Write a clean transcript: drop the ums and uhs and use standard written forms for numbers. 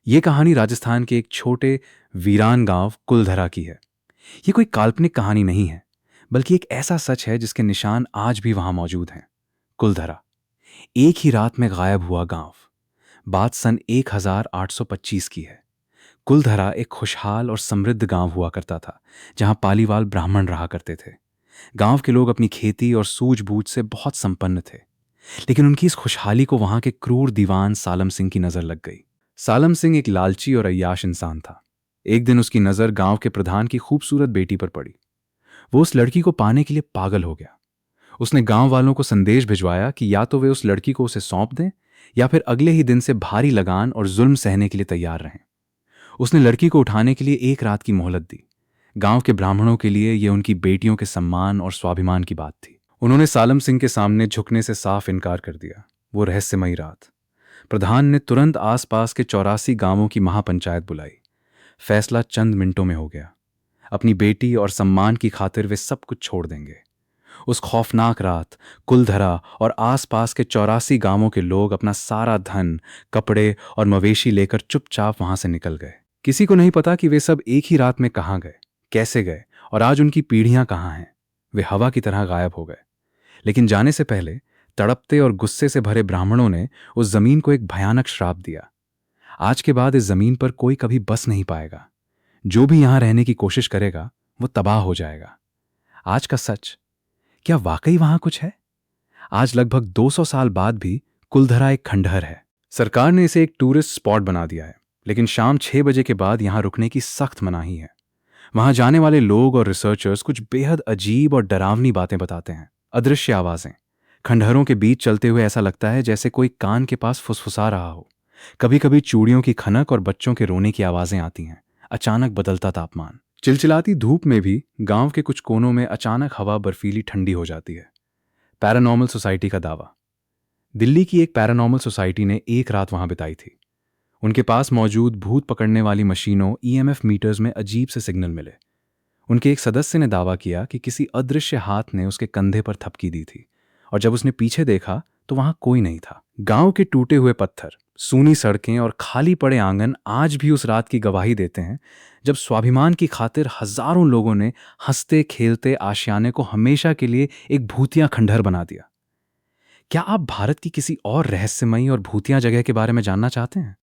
ये कहानी राजस्थान के एक छोटे वीरान गांव कुलधरा की है। ये कोई काल्पनिक कहानी नहीं है, बल्कि एक ऐसा सच है जिसके निशान आज भी वहां मौजूद हैं। कुलधरा एक ही रात में गायब हुआ गांव। बात सन 1825 की है। कुलधरा एक खुशहाल और समृद्ध गांव हुआ करता था, जहां पालीवाल ब्राह्मण रहा करते थे। गांव के लोग अपनी खेती और सूझबूझ से बहुत संपन्न थे, लेकिन उनकी इस खुशहाली को वहां के क्रूर दीवान सालम सिंह की नजर लग गई। सालम सिंह एक लालची और अय्याश इंसान था। एक दिन उसकी नजर गांव के प्रधान की खूबसूरत बेटी पर पड़ी। वो उस लड़की को पाने के लिए पागल हो गया। उसने गांव वालों को संदेश भिजवाया कि या तो वे उस लड़की को उसे सौंप दें, या फिर अगले ही दिन से भारी लगान और जुल्म सहने के लिए तैयार रहें। उसने लड़की को उठाने के लिए एक रात की मोहलत दी। गांव के ब्राह्मणों के लिए यह उनकी बेटियों के सम्मान और स्वाभिमान की बात थी। उन्होंने सालम सिंह के सामने झुकने से साफ इनकार कर दिया। वो रहस्यमयी रात, प्रधान ने तुरंत आसपास के 84 गांवों की महापंचायत बुलाई। फैसला चंद मिनटों में हो गया। अपनी बेटी और सम्मान की खातिर वे सब कुछ छोड़ देंगे। उस खौफनाक रात कुलधरा और आसपास के 84 गांवों के लोग अपना सारा धन, कपड़े और मवेशी लेकर चुपचाप वहां से निकल गए। किसी को नहीं पता कि वे सब एक ही रात में कहां गए, कैसे गए, और आज उनकी पीढ़ियां कहां हैं। वे हवा की तरह गायब हो गए। लेकिन जाने से पहले तड़पते और गुस्से से भरे ब्राह्मणों ने उस जमीन को एक भयानक श्राप दिया। आज के बाद इस जमीन पर कोई कभी बस नहीं पाएगा। जो भी यहां रहने की कोशिश करेगा वो तबाह हो जाएगा। आज का सच, क्या वाकई वहां कुछ है? आज लगभग 200 साल बाद भी कुलधरा एक खंडहर है। सरकार ने इसे एक टूरिस्ट स्पॉट बना दिया है, लेकिन शाम 6 बजे के बाद यहां रुकने की सख्त मनाही है। वहां जाने वाले लोग और रिसर्चर्स कुछ बेहद अजीब और डरावनी बातें बताते हैं। अदृश्य आवाजें, खंडहरों के बीच चलते हुए ऐसा लगता है जैसे कोई कान के पास फुसफुसा रहा हो। कभी कभी चूड़ियों की खनक और बच्चों के रोने की आवाजें आती हैं। अचानक बदलता तापमान, चिलचिलाती धूप में भी गांव के कुछ कोनों में अचानक हवा बर्फीली ठंडी हो जाती है। पैरानॉर्मल सोसाइटी का दावा। दिल्ली की एक पैरानॉर्मल सोसाइटी ने एक रात वहां बिताई थी। उनके पास मौजूद भूत पकड़ने वाली मशीनों, ईएमएफ मीटर्स में अजीब से सिग्नल मिले। उनके एक सदस्य ने दावा किया कि किसी अदृश्य हाथ ने उसके कंधे पर थपकी दी थी, और जब उसने पीछे देखा तो वहां कोई नहीं था। गांव के टूटे हुए पत्थर, सूनी सड़कें और खाली पड़े आंगन आज भी उस रात की गवाही देते हैं, जब स्वाभिमान की खातिर हजारों लोगों ने हंसते खेलते आशियाने को हमेशा के लिए एक भूतिया खंडहर बना दिया। क्या आप भारत की किसी और रहस्यमयी और भूतिया जगह के बारे में जानना चाहते हैं?